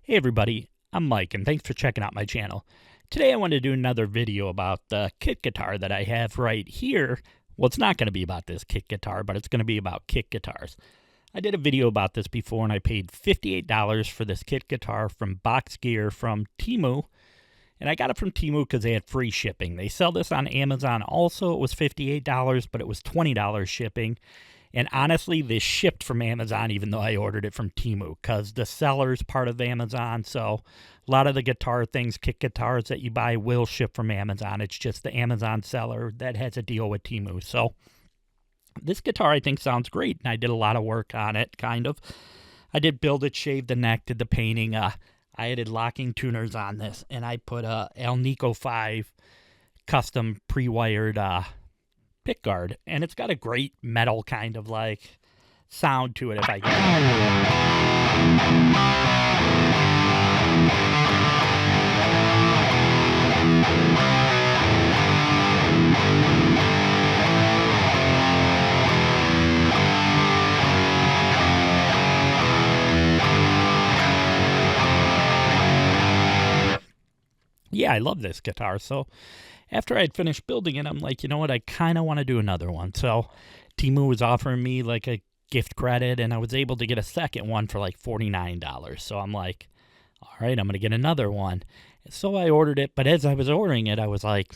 Hey everybody, I'm Mike and thanks for checking out my channel. Today I wanted to do another video about the kit guitar that I have right here. Well, it's not going to be about this kit guitar, but it's going to be about kit guitars. I did a video about this before and I paid $58 for this kit guitar from Box Gear from Temu. And I got it from Temu because they had free shipping. They sell this on Amazon also. It was $58, but it was $20 shipping. And honestly, this shipped from Amazon even though I ordered it from Temu because the seller's part of Amazon. So a lot of the guitar things, kit guitars that you buy will ship from Amazon. It's just the Amazon seller that has a deal with Temu. So this guitar I think sounds great. And I did a lot of work on it, kind of. I did build it, shaved the neck, did the painting. I added locking tuners on this. And I put a Alnico 5 custom pre-wired pick guard, and it's got a great metal kind of like sound to it if I can. Yeah, I love this guitar. So after I'd finished building it, I'm like, you know what, I kind of want to do another one. So Temu was offering me like a gift credit, and I was able to get a second one for like $49. So I'm like, all right, I'm going to get another one. So I ordered it, but as I was ordering it, I was like,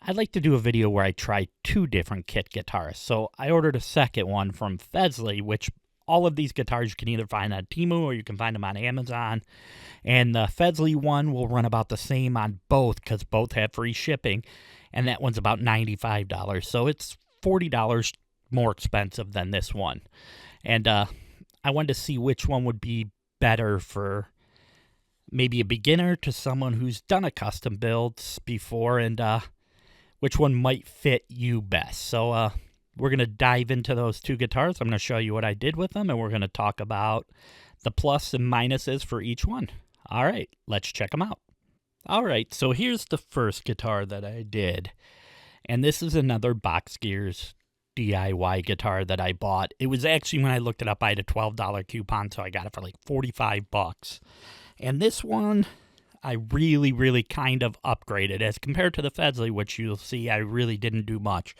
I'd like to do a video where I try two different kit guitars. So I ordered a second one from Fesley, which all of these guitars you can either find on Temu or you can find them on Amazon. And the Fesley one will run about the same on both because both have free shipping. And that one's about $95. So it's $40 more expensive than this one. And I wanted to see which one would be better for maybe a beginner to someone who's done a custom build before, and which one might fit you best. So we're going to dive into those two guitars. I'm going to show you what I did with them, and we're going to talk about the plus and minuses for each one. All right, let's check them out. All right, so here's the first guitar that I did. And this is another Box Gears DIY guitar that I bought. It was actually, when I looked it up, I had a $12 coupon, so I got it for like 45 bucks. And this one, I really kind of upgraded as compared to the Fesley, which you'll see I really didn't do much.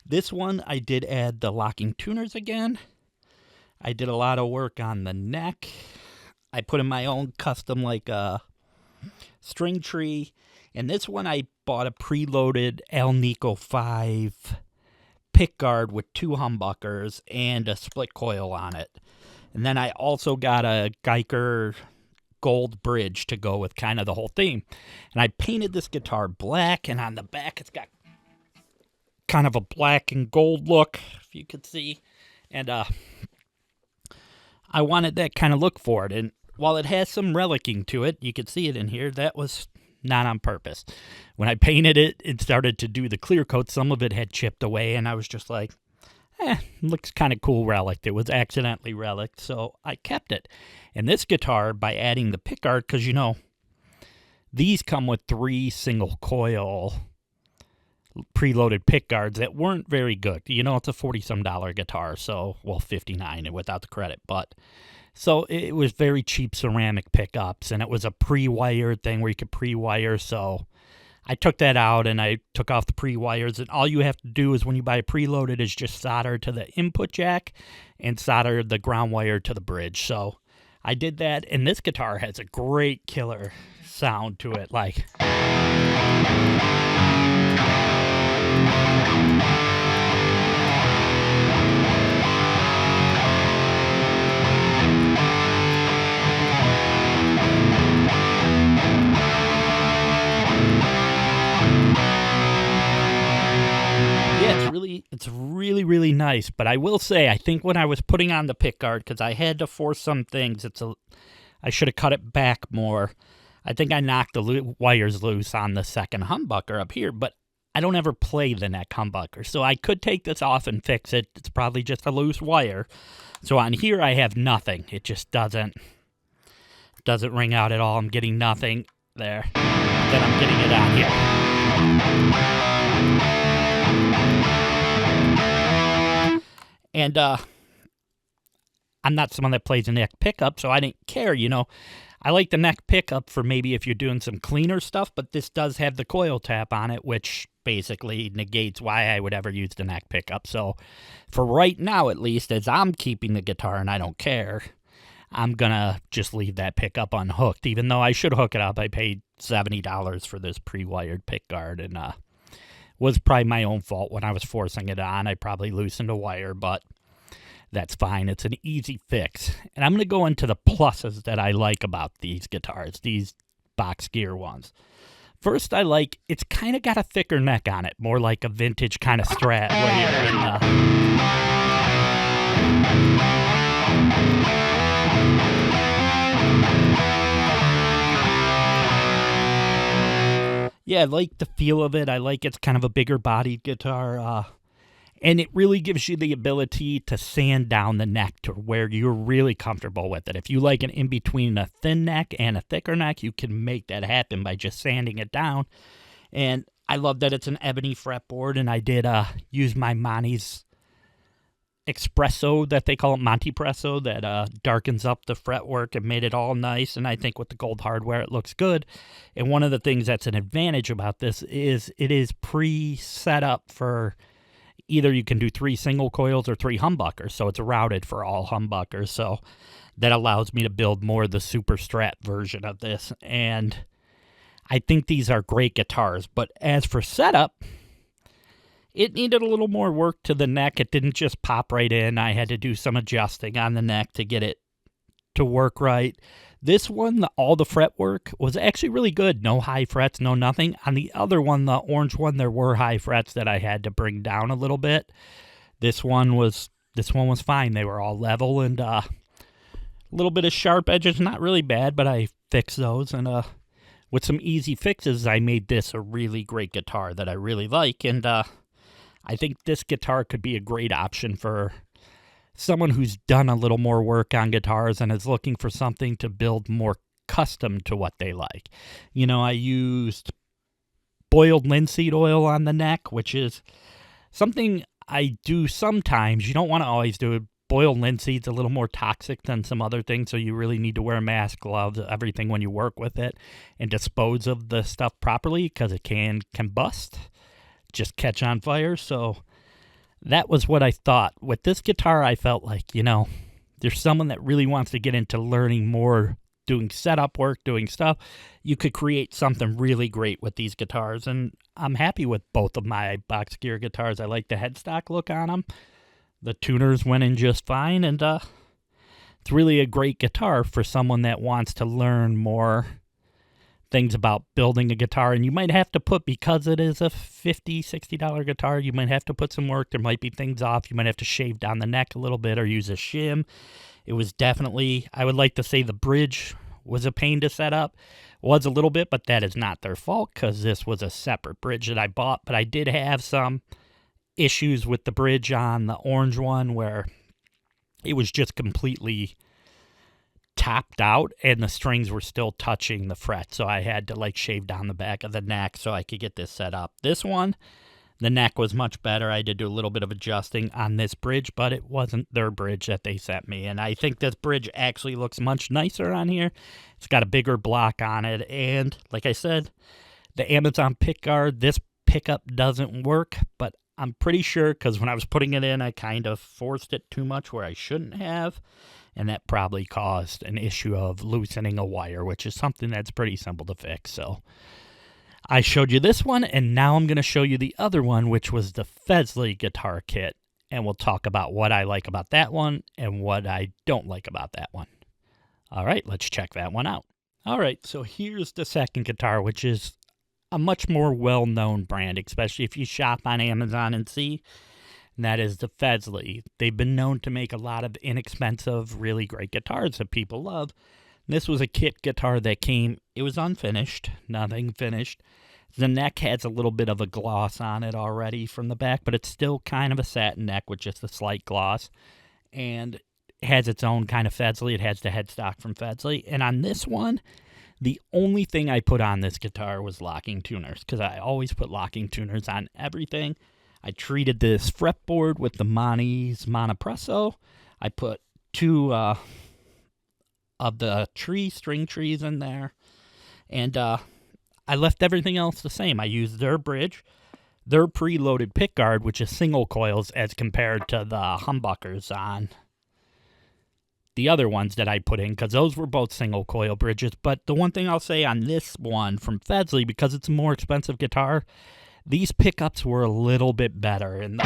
This one, I did add the locking tuners again. I did a lot of work on the neck. I put in my own custom like string tree. And this one, I bought a preloaded Alnico 5 pick guard with 2 humbuckers and a split coil on it. And then I also got a Geiger gold bridge to go with kind of the whole theme. And I painted this guitar black, and on the back it's got kind of a black and gold look, if you could see. And I wanted that kind of look for it. And while it has some relicking to it, you could see it in here, that was not on purpose. When I painted it and started to do the clear coat, some of it had chipped away, and I was just like, looks kind of cool relic. It was accidentally relic, so I kept it. And this guitar, by adding the pickguard, because you know, these come with 3 single coil preloaded pickguards that weren't very good. You know, it's a $40-some guitar, so, well, $59 without the credit, but so it was very cheap ceramic pickups, and it was a pre-wired thing where you could pre-wire, so I took that out and I took off the pre-wires, and all you have to do is when you buy a preloaded is just solder to the input jack and solder the ground wire to the bridge. So I did that, and this guitar has a great killer sound to it, like it's really nice. But I will say, I think when I was putting on the pickguard, because I had to force some things, I should have cut it back more. I think I knocked the wires loose on the second humbucker up here, but I don't ever play the neck humbucker, so I could take this off and fix it. It's probably just a loose wire. So on here I have nothing. It just doesn't ring out at all. I'm getting nothing there. Then I'm getting it on here. And I'm not someone that plays a neck pickup, so I didn't care, you know. I like the neck pickup for maybe if you're doing some cleaner stuff, but this does have the coil tap on it, which basically negates why I would ever use the neck pickup. So for right now, at least, as I'm keeping the guitar and I don't care, I'm going to just leave that pickup unhooked, even though I should hook it up. I paid $70 for this pre-wired pick guard, and was probably my own fault when I was forcing it on. I probably loosened a wire, but that's fine. It's an easy fix. And I'm going to go into the pluses that I like about these guitars, these Box Gear ones. First, I like it's kind of got a thicker neck on it, more like a vintage kind of Strat where you're in yeah, I like the feel of it. I like it's kind of a bigger bodied guitar. And it really gives you the ability to sand down the neck to where you're really comfortable with it. If you like an in-between a thin neck and a thicker neck, you can make that happen by just sanding it down. And I love that it's an ebony fretboard, and I did use my Monty's espresso, that they call it Monty Presso, that darkens up the fretwork and made it all nice. And I think with the gold hardware, it looks good. And one of the things that's an advantage about this is it is pre-set up for either you can do 3 single coils or 3 humbuckers, so it's routed for all humbuckers, so that allows me to build more of the super Strat version of this, and I think these are great guitars. But as for setup, it needed a little more work to the neck. It didn't just pop right in. I had to do some adjusting on the neck to get it to work right. This one, all the fretwork was actually really good. No high frets, no nothing. On the other one, the orange one, there were high frets that I had to bring down a little bit. This one was fine. They were all level, and a little bit of sharp edges, not really bad, but I fixed those. And with some easy fixes, I made this a really great guitar that I really like. And I think this guitar could be a great option for someone who's done a little more work on guitars and is looking for something to build more custom to what they like. You know, I used boiled linseed oil on the neck, which is something I do sometimes. You don't want to always do it. Boiled linseed's a little more toxic than some other things, so you really need to wear a mask, gloves, everything when you work with it, and dispose of the stuff properly, because it can combust, just catch on fire. So that was what I thought. With this guitar, I felt like, you know, there's someone that really wants to get into learning more, doing setup work, doing stuff. You could create something really great with these guitars, and I'm happy with both of my Box Gear guitars. I like the headstock look on them. The tuners went in just fine, and it's really a great guitar for someone that wants to learn more things about building a guitar. And you might have to put, because it is a $50, $60 guitar, you might have to put some work. There might be things off. You might have to shave down the neck a little bit or use a shim. It was definitely, I would like to say the bridge was a pain to set up. Was a little bit, but that is not their fault, because this was a separate bridge that I bought. But I did have some issues with the bridge on the orange one where it was just completely topped out and the strings were still touching the fret, so I had to like shave down the back of the neck so I could get this set up. This one, the neck was much better. I had to do a little bit of adjusting on this bridge, but it wasn't their bridge that they sent me, and I think this bridge actually looks much nicer on here. It's got a bigger block on it, and like I said, the Amazon pickguard, this pickup doesn't work, but I'm pretty sure, because when I was putting it in, I kind of forced it too much where I shouldn't have, and that probably caused an issue of loosening a wire, which is something that's pretty simple to fix. So I showed you this one, and now I'm going to show you the other one, which was the Fesley guitar kit, and we'll talk about what I like about that one and what I don't like about that one. All right, let's check that one out. All right, so here's the second guitar, which is a much more well-known brand, especially if you shop on Amazon and see, and that is the Fesley. They've been known to make a lot of inexpensive, really great guitars that people love. And this was a kit guitar that came, it was unfinished, nothing finished. The neck has a little bit of a gloss on it already from the back, but it's still kind of a satin neck with just a slight gloss. And it has its own kind of Fesley. It has the headstock from Fesley. And on this one, the only thing I put on this guitar was locking tuners, because I always put locking tuners on everything. I treated this fretboard with the Monty's Presso. I put two of the string trees in there. And I left everything else the same. I used their bridge, their preloaded pick guard, which is single coils as compared to the humbuckers on the other ones that I put in, because those were both single coil bridges. But the one thing I'll say on this one from Fesley, because it's a more expensive guitar, these pickups were a little bit better. And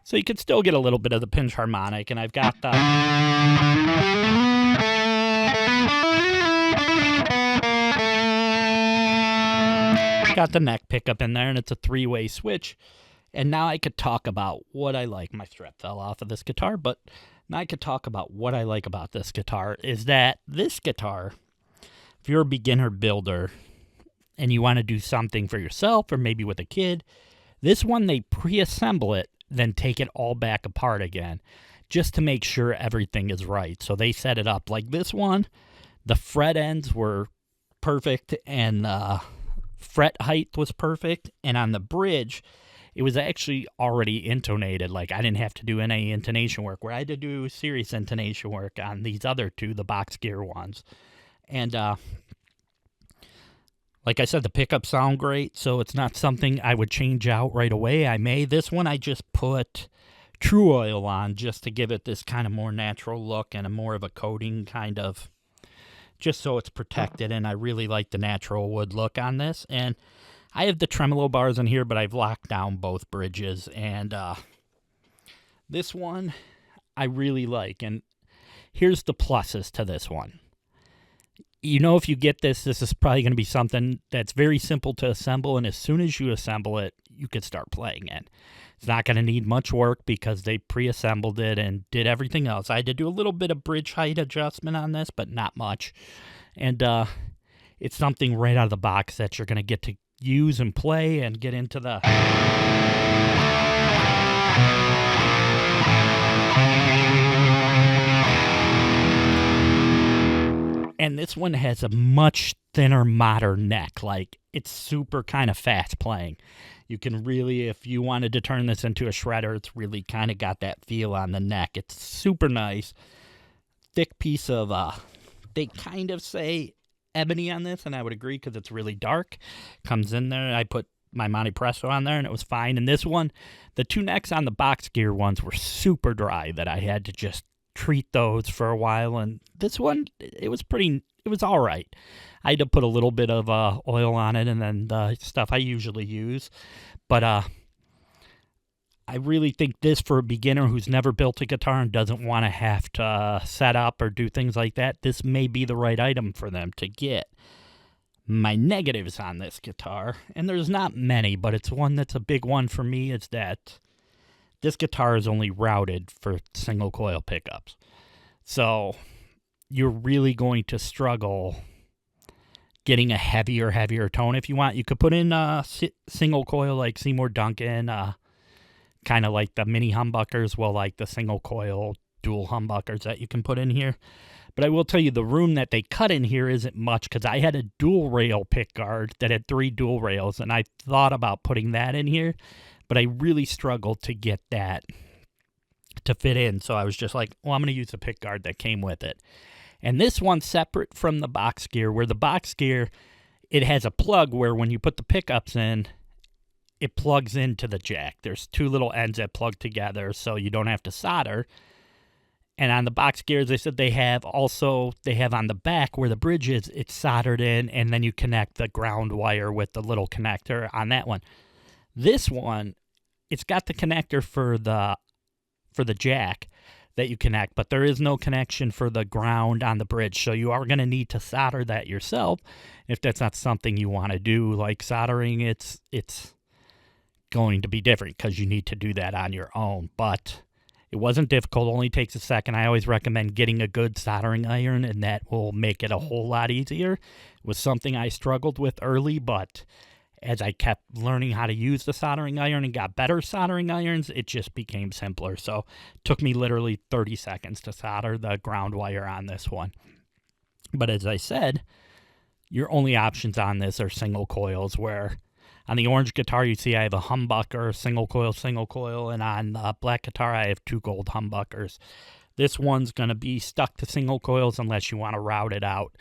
so you could still get a little bit of the pinch harmonic, and I've got the neck pickup in there, and it's a 3-way switch. And now I could talk about what I like. My strap fell off of this guitar, but now I could talk about what I like about this guitar is that this guitar, if you're a beginner builder and you want to do something for yourself or maybe with a kid, this one they pre-assemble it, then take it all back apart again just to make sure everything is right. So they set it up like this one. The fret ends were perfect, and fret height was perfect, and on the bridge it was actually already intonated. Like, I didn't have to do any intonation work, where I had to do serious intonation work on these other two, the Box Gear ones. And like I said, the pickups sound great, so it's not something I would change out right away. I may. This one I just put True Oil on just to give it this kind of more natural look and a more of a coating kind of, just so it's protected. And I really like the natural wood look on this. And I have the tremolo bars in here, but I've locked down both bridges. And this one I really like. And here's the pluses to this one. You know, if you get this, this is probably going to be something that's very simple to assemble. And as soon as you assemble it, you could start playing it. It's not going to need much work because they pre-assembled it and did everything else. I had to do a little bit of bridge height adjustment on this, but not much. And it's something right out of the box that you're going to get to use and play and get into the... And this one has a much thinner, modern neck. Like, it's super kind of fast playing. You can really, if you wanted to turn this into a shredder, it's really kind of got that feel on the neck. It's super nice. Thick piece of, they kind of say ebony on this, and I would agree because it's really dark. Comes in there. I put my Monte Presto on there, and it was fine. And this one, the two necks on the Box Gear ones were super dry that I had to just treat those for a while. And this one, it was all right. I had to put a little bit of oil on it, and then the stuff I usually use. But I really think this, for a beginner who's never built a guitar and doesn't want to have to set up or do things like that, this may be the right item for them to get. My negatives on this guitar, and there's not many, but it's one that's a big one for me, is that this guitar is only routed for single coil pickups. So you're really going to struggle getting a heavier tone. If you want, you could put in a single coil like Seymour Duncan, kind of like the mini humbuckers, well, like the single coil dual humbuckers that you can put in here. But I will tell you, the room that they cut in here isn't much, because I had a dual rail pick guard that had 3 dual rails, and I thought about putting that in here, but I really struggled to get that to fit in. So I was just like, well, I'm going to use the pick guard that came with it. And this one's separate from the Box Gear, where the Box Gear, it has a plug where when you put the pickups in, it plugs into the jack. There's 2 little ends that plug together, so you don't have to solder. And on the Box Gears, they said they have on the back where the bridge is, it's soldered in, and then you connect the ground wire with the little connector on that one. This one, it's got the connector for the jack that you connect, but there is no connection for the ground on the bridge. So you are going to need to solder that yourself if that's not something you want to do. Like soldering, it's going to be different because you need to do that on your own. But it wasn't difficult, only takes a second. I always recommend getting a good soldering iron, and that will make it a whole lot easier. It was something I struggled with early, but as I kept learning how to use the soldering iron and got better soldering irons, it just became simpler. So it took me literally 30 seconds to solder the ground wire on this one. But as I said, your only options on this are single coils, where on the orange guitar you see I have a humbucker, single coil, and on the black guitar I have 2 gold humbuckers. This one's going to be stuck to single coils unless you want to route it out.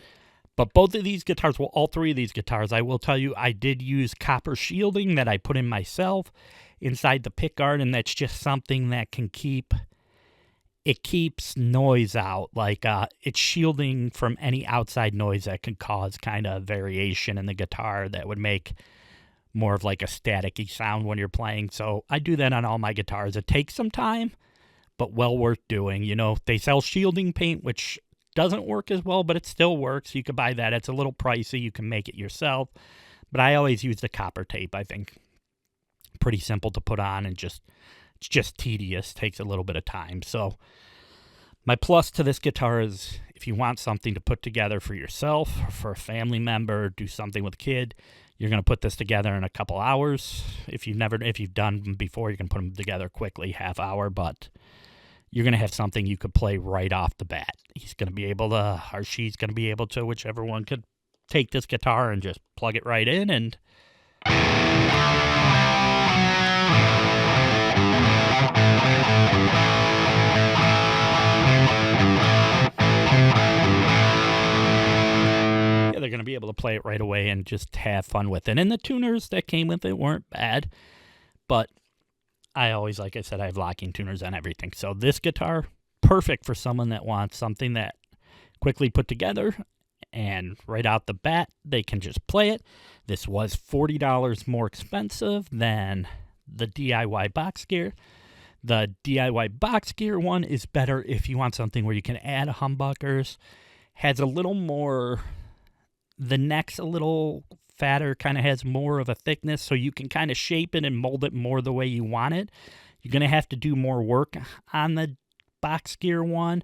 But both of these guitars, well, all 3 of these guitars, I will tell you, I did use copper shielding that I put in myself inside the pickguard, and that's just something that can keeps noise out. Like, it's shielding from any outside noise that can cause kind of variation in the guitar that would make more of like a staticky sound when you're playing. So I do that on all my guitars. It takes some time, but well worth doing. You know, they sell shielding paint, which doesn't work as well, but it still works. You could buy that. It's a little pricey. You can make it yourself. But I always use the copper tape. I think pretty simple to put on, and it's just tedious. Takes a little bit of time. So my plus to this guitar is if you want something to put together for yourself or for a family member, do something with a kid, you're going to put this together in a couple hours. If you've done them before, you can put them together quickly, half hour, but you're going to have something you could play right off the bat. He's going to be able to, or she's going to be able to, whichever one, could take this guitar and just plug it right in and they're going to be able to play it right away and just have fun with it. And the tuners that came with it weren't bad, but I always, like I said, I have locking tuners on everything. So this guitar, perfect for someone that wants something that quickly put together and right out the bat, they can just play it. This was $40 more expensive than the DIY Box Gear. The DIY Box Gear one is better if you want something where you can add humbuckers. Has a little more, the neck's a little fatter, kind of has more of a thickness, so you can kind of shape it and mold it more the way you want it. You're going to have to do more work on the Box Gear one,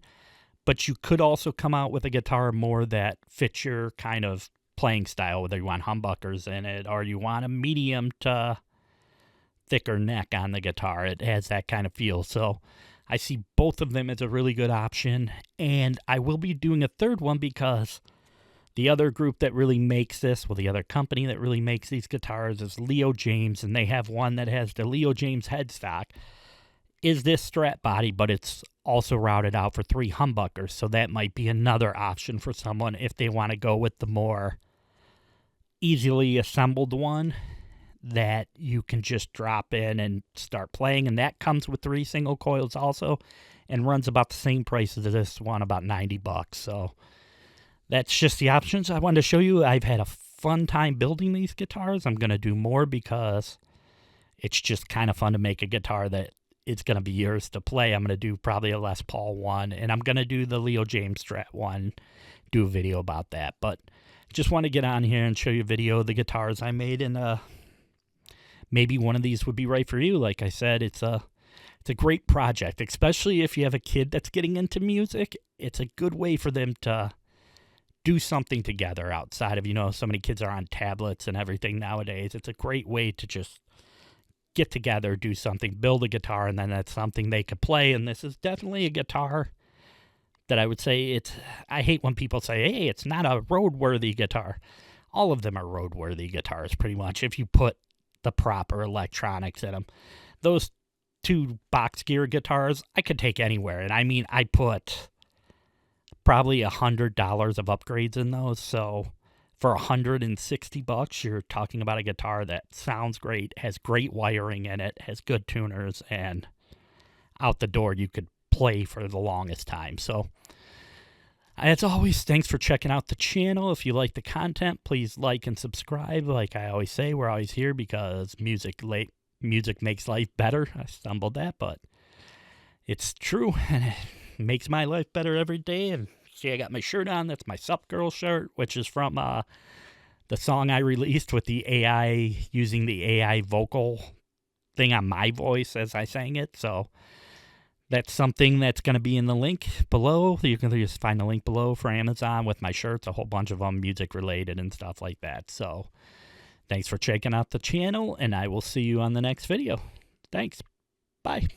but you could also come out with a guitar more that fits your kind of playing style, whether you want humbuckers in it or you want a medium to thicker neck on the guitar. It has that kind of feel. So I see both of them as a really good option, and I will be doing a third one because the other group that really makes this, well, the other company that really makes these guitars is Leo James, and they have one that has the Leo James headstock. Is this Strat body, but it's also routed out for 3 humbuckers, so that might be another option for someone if they want to go with the more easily assembled one that you can just drop in and start playing, and that comes with 3 single coils also and runs about the same price as this one, about $90. So that's just the options I wanted to show you. I've had a fun time building these guitars. I'm going to do more because it's just kind of fun to make a guitar that it's going to be yours to play. I'm going to do probably a Les Paul one, and I'm going to do the Leo James Strat one, do a video about that. But just want to get on here and show you a video of the guitars I made, and maybe one of these would be right for you. Like I said, it's a great project, especially if you have a kid that's getting into music. It's a good way for them to do something together outside of, so many kids are on tablets and everything nowadays. It's a great way to just get together, do something, build a guitar, and then that's something they could play. And this is definitely a guitar that I would say I hate when people say, hey, it's not a road-worthy guitar. All of them are road-worthy guitars, pretty much, if you put the proper electronics in them. Those 2 Box Gear guitars, I could take anywhere. And I mean, I put probably $100 of upgrades in those, so for $160, you're talking about a guitar that sounds great, has great wiring in it, has good tuners, and out the door you could play for the longest time. So as always, thanks for checking out the channel. If you like the content, please like and subscribe. Like I always say, we're always here because music makes life better. I stumbled that, but it's true, and it makes my life better every day. And see, I got my shirt on. That's my Sup Girl shirt, which is from the song I released with the AI, using the AI vocal thing on my voice as I sang it. So that's something that's going to be in the link below. You can just find the link below for Amazon with my shirts, a whole bunch of them music related and stuff like that. So thanks for checking out the channel, and I will see you on the next video. Thanks. Bye.